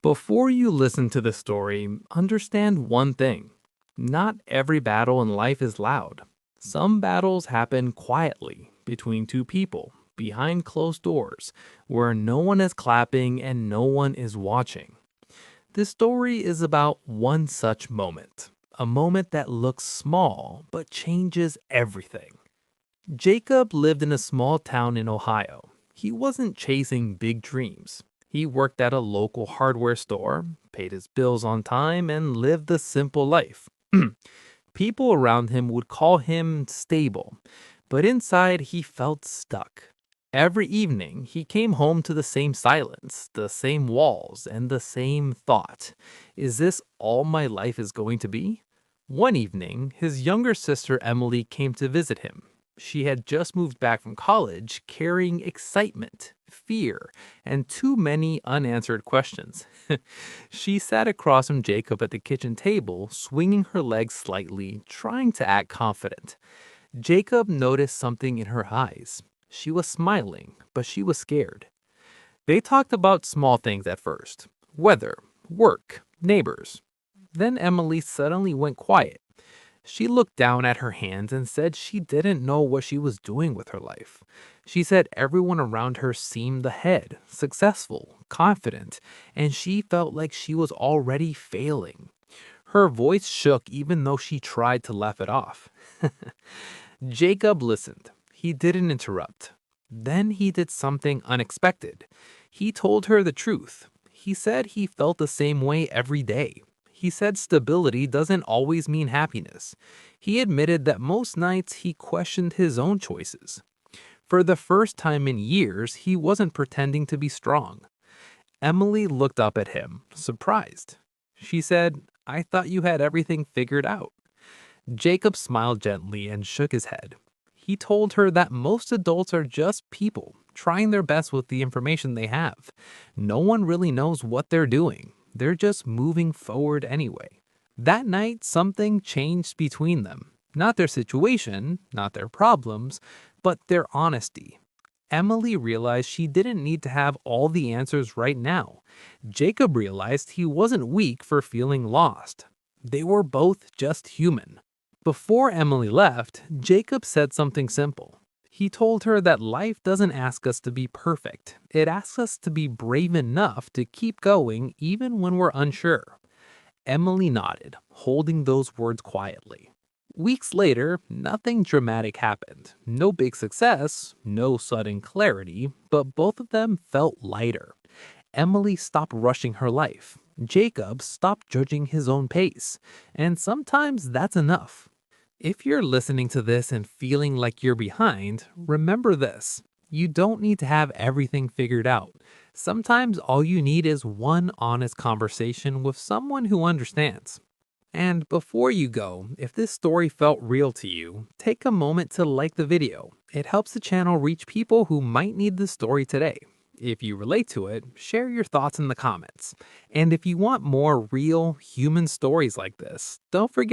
Before you listen to the story, understand one thing. Not every battle in life is loud. Some battles happen quietly between two people, behind closed doors, where no one is clapping and no one is watching. This story is about one such moment, a moment that looks small but changes everything. Jacob lived in a small town in Ohio. He wasn't chasing big dreams. He worked at a local hardware store, paid his bills on time, and lived a simple life. People around him would call him stable, but inside he felt stuck. Every evening, he came home to the same silence, the same walls, and the same thought. Is this all my life is going to be? One evening, his younger sister Emily came to visit him. She had just moved back from college, carrying excitement, fear, and too many unanswered questions. She sat across from Jacob at the kitchen table, swinging her legs slightly, trying to act confident. Jacob noticed something in her eyes. She was smiling, but she was scared. They talked about small things at first: weather, work, neighbors. Then Emily suddenly went quiet. She looked down at her hands and said she didn't know what she was doing with her life. She said everyone around her seemed ahead, successful, confident, and she felt like she was already failing. Her voice shook even though she tried to laugh it off. Jacob listened. He didn't interrupt. Then he did something unexpected. He told her the truth. He said he felt the same way every day. He said stability doesn't always mean happiness. He admitted that most nights he questioned his own choices. For the first time in years, he wasn't pretending to be strong. Emily looked up at him, surprised. She said, "I thought you had everything figured out." Jacob smiled gently and shook his head. He told her that most adults are just people, trying their best with the information they have. No one really knows what they're doing. They're just moving forward anyway. That night, something changed between them. Not their situation, not their problems, but their honesty. Emily realized she didn't need to have all the answers right now. Jacob realized he wasn't weak for feeling lost. They were both just human. Before Emily left, Jacob said something simple. He told her that life doesn't ask us to be perfect. It asks us to be brave enough to keep going even when we're unsure. Emily nodded, holding those words quietly. Weeks later, nothing dramatic happened. No big success, no sudden clarity, but both of them felt lighter. Emily stopped rushing her life. Jacob stopped judging his own pace. And sometimes that's enough. If you're listening to this and feeling like you're behind, remember this. You don't need to have everything figured out. Sometimes all you need is one honest conversation with someone who understands. And before you go, if this story felt real to you, take a moment to like the video. It helps the channel reach people who might need this story today. If you relate to it, share your thoughts in the comments. And if you want more real, human stories like this, don't forget